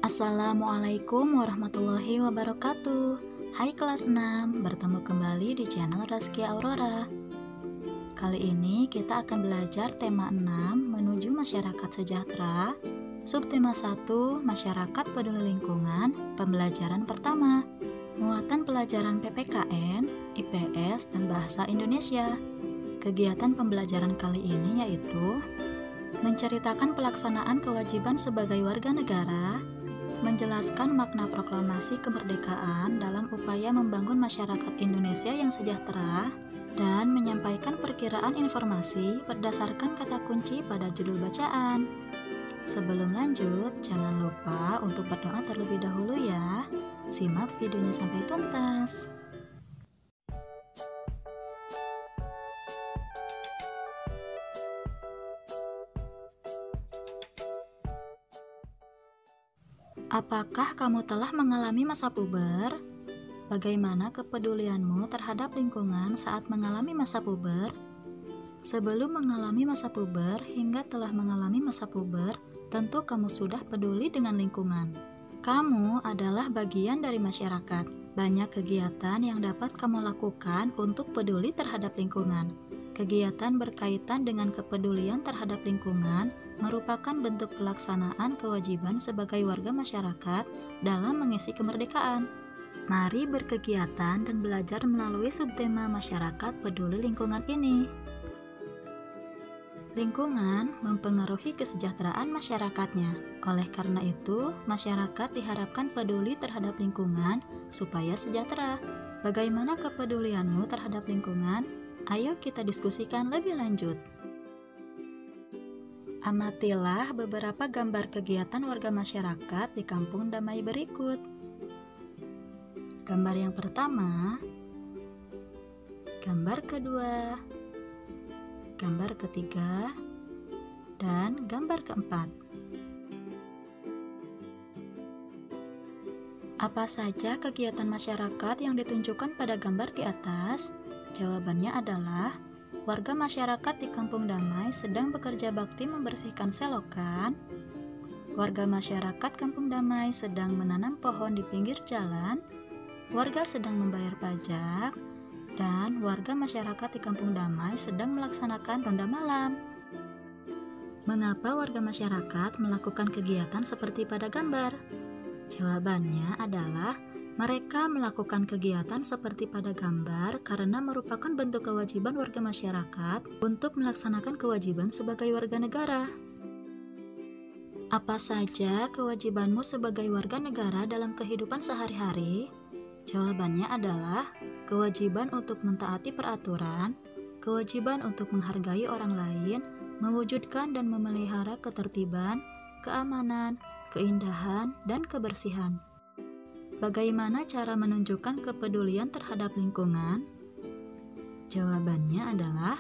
Assalamualaikum warahmatullahi wabarakatuh. Hai kelas 6, bertemu kembali di channel Razkia Aurora. Kali ini kita akan belajar tema 6 menuju masyarakat sejahtera. Subtema 1, masyarakat peduli lingkungan, pembelajaran pertama. Muatan pelajaran PPKN, IPS, dan Bahasa Indonesia. Kegiatan pembelajaran kali ini yaitu menceritakan pelaksanaan kewajiban sebagai warga negara, menjelaskan makna proklamasi kemerdekaan dalam upaya membangun masyarakat Indonesia yang sejahtera, dan menyampaikan perkiraan informasi berdasarkan kata kunci pada judul bacaan. Sebelum lanjut, jangan lupa untuk berdoa terlebih dahulu ya. Simak videonya sampai tuntas. Apakah kamu telah mengalami masa puber? Bagaimana kepedulianmu terhadap lingkungan saat mengalami masa puber? Sebelum mengalami masa puber hingga telah mengalami masa puber, tentu kamu sudah peduli dengan lingkungan. Kamu adalah bagian dari masyarakat. Banyak kegiatan yang dapat kamu lakukan untuk peduli terhadap lingkungan. Kegiatan berkaitan dengan kepedulian terhadap lingkungan merupakan bentuk pelaksanaan kewajiban sebagai warga masyarakat dalam mengisi kemerdekaan. Mari berkegiatan dan belajar melalui subtema masyarakat peduli lingkungan ini. Lingkungan mempengaruhi kesejahteraan masyarakatnya. Oleh karena itu, masyarakat diharapkan peduli terhadap lingkungan supaya sejahtera. Bagaimana kepedulianmu terhadap lingkungan? Ayo kita diskusikan lebih lanjut. Amatilah beberapa gambar kegiatan warga masyarakat di Kampung Damai berikut. Gambar yang pertama, gambar kedua, gambar ketiga, dan gambar keempat. Apa saja kegiatan masyarakat yang ditunjukkan pada gambar di atas? Jawabannya adalah warga masyarakat di Kampung Damai sedang bekerja bakti membersihkan selokan. Warga masyarakat Kampung Damai sedang menanam pohon di pinggir jalan. Warga sedang membayar pajak. Dan warga masyarakat di Kampung Damai sedang melaksanakan ronda malam. Mengapa warga masyarakat melakukan kegiatan seperti pada gambar? Jawabannya adalah mereka melakukan kegiatan seperti pada gambar karena merupakan bentuk kewajiban warga masyarakat untuk melaksanakan kewajiban sebagai warga negara. Apa saja kewajibanmu sebagai warga negara dalam kehidupan sehari-hari? Jawabannya adalah kewajiban untuk mentaati peraturan, kewajiban untuk menghargai orang lain, mewujudkan dan memelihara ketertiban, keamanan, keindahan, dan kebersihan. Bagaimana cara menunjukkan kepedulian terhadap lingkungan? Jawabannya adalah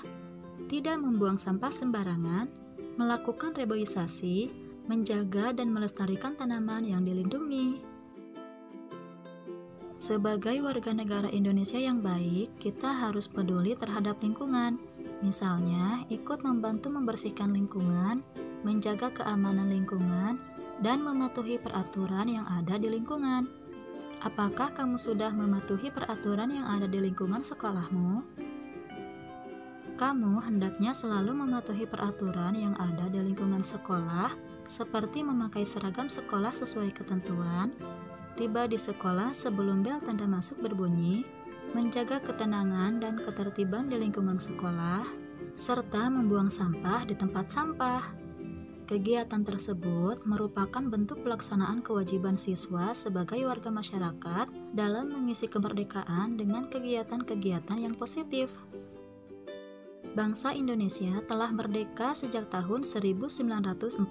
tidak membuang sampah sembarangan, melakukan reboisasi, menjaga dan melestarikan tanaman yang dilindungi. Sebagai warga negara Indonesia yang baik, kita harus peduli terhadap lingkungan. Misalnya, ikut membantu membersihkan lingkungan, menjaga keamanan lingkungan, dan mematuhi peraturan yang ada di lingkungan. Apakah kamu sudah mematuhi peraturan yang ada di lingkungan sekolahmu? Kamu hendaknya selalu mematuhi peraturan yang ada di lingkungan sekolah, seperti memakai seragam sekolah sesuai ketentuan, tiba di sekolah sebelum bel tanda masuk berbunyi, menjaga ketenangan dan ketertiban di lingkungan sekolah, serta membuang sampah di tempat sampah. Kegiatan tersebut merupakan bentuk pelaksanaan kewajiban siswa sebagai warga masyarakat dalam mengisi kemerdekaan dengan kegiatan-kegiatan yang positif. Bangsa Indonesia telah merdeka sejak tahun 1945.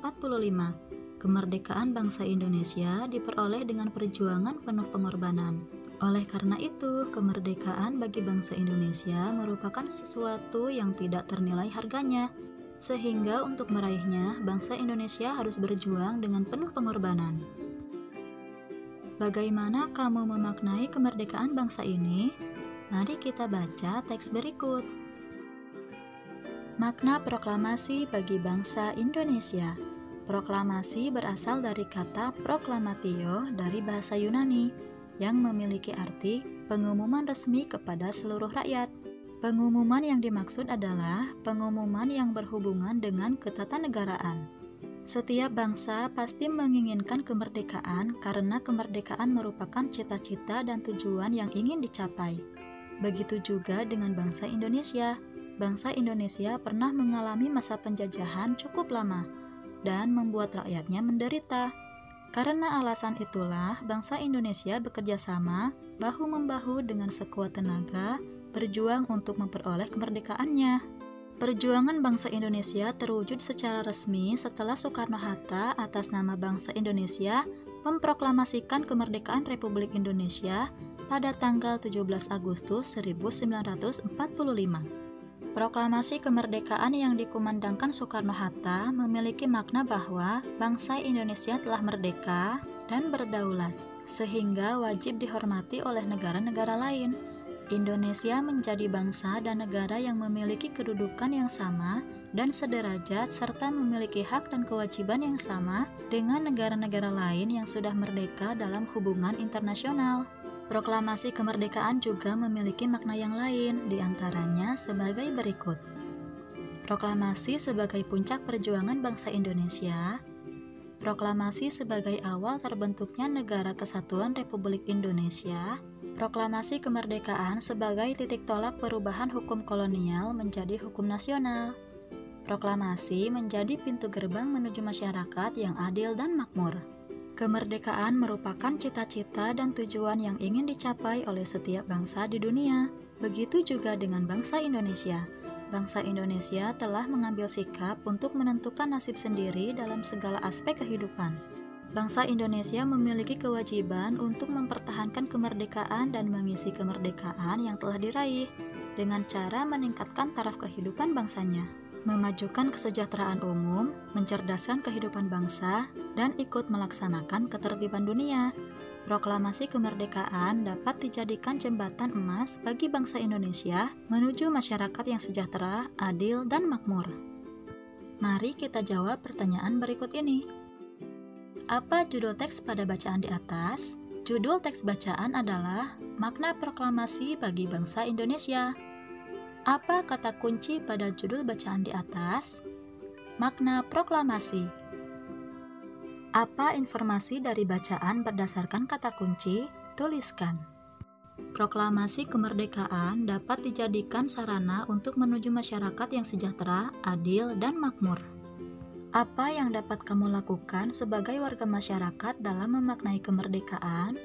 Kemerdekaan bangsa Indonesia diperoleh dengan perjuangan penuh pengorbanan. Oleh karena itu, kemerdekaan bagi bangsa Indonesia merupakan sesuatu yang tidak ternilai harganya. Sehingga untuk meraihnya, bangsa Indonesia harus berjuang dengan penuh pengorbanan. Bagaimana kamu memaknai kemerdekaan bangsa ini? Mari kita baca teks berikut. Makna proklamasi bagi bangsa Indonesia. Proklamasi berasal dari kata proklamatio dari bahasa Yunani yang memiliki arti pengumuman resmi kepada seluruh rakyat. Pengumuman yang dimaksud adalah pengumuman yang berhubungan dengan ketatanegaraan. Setiap bangsa pasti menginginkan kemerdekaan karena kemerdekaan merupakan cita-cita dan tujuan yang ingin dicapai. Begitu juga dengan bangsa Indonesia. Bangsa Indonesia pernah mengalami masa penjajahan cukup lama dan membuat rakyatnya menderita. Karena alasan itulah, bangsa Indonesia bekerja sama, bahu-membahu dengan sekuat tenaga, berjuang untuk memperoleh kemerdekaannya. Perjuangan bangsa Indonesia terwujud secara resmi setelah Soekarno-Hatta atas nama bangsa Indonesia memproklamasikan kemerdekaan Republik Indonesia pada tanggal 17 Agustus 1945. Proklamasi kemerdekaan yang dikumandangkan Soekarno-Hatta memiliki makna bahwa bangsa Indonesia telah merdeka dan berdaulat, sehingga wajib dihormati oleh negara-negara lain. Indonesia menjadi bangsa dan negara yang memiliki kedudukan yang sama dan sederajat serta memiliki hak dan kewajiban yang sama dengan negara-negara lain yang sudah merdeka dalam hubungan internasional. Proklamasi kemerdekaan juga memiliki makna yang lain, diantaranya sebagai berikut. Proklamasi sebagai puncak perjuangan bangsa Indonesia. Proklamasi sebagai awal terbentuknya Negara Kesatuan Republik Indonesia. Proklamasi kemerdekaan sebagai titik tolak perubahan hukum kolonial menjadi hukum nasional. Proklamasi menjadi pintu gerbang menuju masyarakat yang adil dan makmur. Kemerdekaan merupakan cita-cita dan tujuan yang ingin dicapai oleh setiap bangsa di dunia. Begitu juga dengan bangsa Indonesia. Bangsa Indonesia telah mengambil sikap untuk menentukan nasib sendiri dalam segala aspek kehidupan. Bangsa Indonesia memiliki kewajiban untuk mempertahankan kemerdekaan dan mengisi kemerdekaan yang telah diraih dengan cara meningkatkan taraf kehidupan bangsanya, memajukan kesejahteraan umum, mencerdaskan kehidupan bangsa, dan ikut melaksanakan ketertiban dunia. Proklamasi kemerdekaan dapat dijadikan jembatan emas bagi bangsa Indonesia menuju masyarakat yang sejahtera, adil, dan makmur. Mari kita jawab pertanyaan berikut ini. Apa judul teks pada bacaan di atas? Judul teks bacaan adalah Makna Proklamasi bagi Bangsa Indonesia. Apa kata kunci pada judul bacaan di atas? Makna proklamasi. Apa informasi dari bacaan berdasarkan kata kunci? Tuliskan. Proklamasi kemerdekaan dapat dijadikan sarana untuk menuju masyarakat yang sejahtera, adil, dan makmur. Apa yang dapat kamu lakukan sebagai warga masyarakat dalam memaknai kemerdekaan?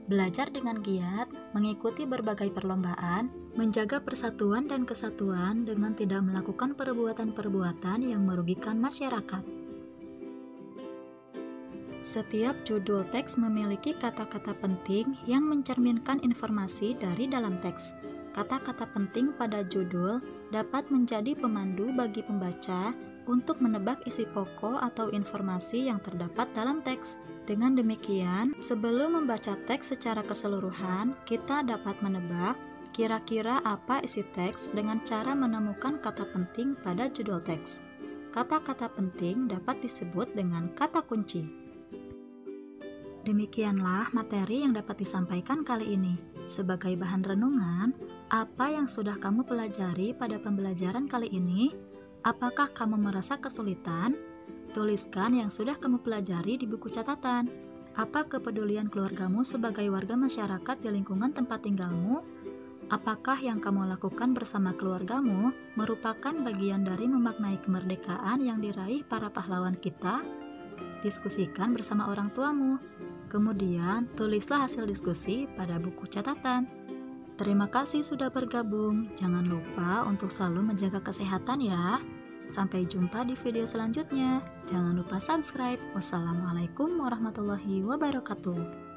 Belajar dengan giat, mengikuti berbagai perlombaan, menjaga persatuan dan kesatuan dengan tidak melakukan perbuatan-perbuatan yang merugikan masyarakat. Setiap judul teks memiliki kata-kata penting yang mencerminkan informasi dari dalam teks. Kata-kata penting pada judul dapat menjadi pemandu bagi pembaca untuk menebak isi pokok atau informasi yang terdapat dalam teks. Dengan demikian, sebelum membaca teks secara keseluruhan, kita dapat menebak kira-kira apa isi teks dengan cara menemukan kata penting pada judul teks. Kata-kata penting dapat disebut dengan kata kunci. Demikianlah materi yang dapat disampaikan kali ini. Sebagai bahan renungan, apa yang sudah kamu pelajari pada pembelajaran kali ini? Apakah kamu merasa kesulitan? Tuliskan yang sudah kamu pelajari di buku catatan. Apa kepedulian keluargamu sebagai warga masyarakat di lingkungan tempat tinggalmu? Apakah yang kamu lakukan bersama keluargamu merupakan bagian dari memaknai kemerdekaan yang diraih para pahlawan kita? Diskusikan bersama orang tuamu. Kemudian, tulislah hasil diskusi pada buku catatan. Terima kasih sudah bergabung. Jangan lupa untuk selalu menjaga kesehatan ya. Sampai jumpa di video selanjutnya. Jangan lupa subscribe. Wassalamualaikum warahmatullahi wabarakatuh.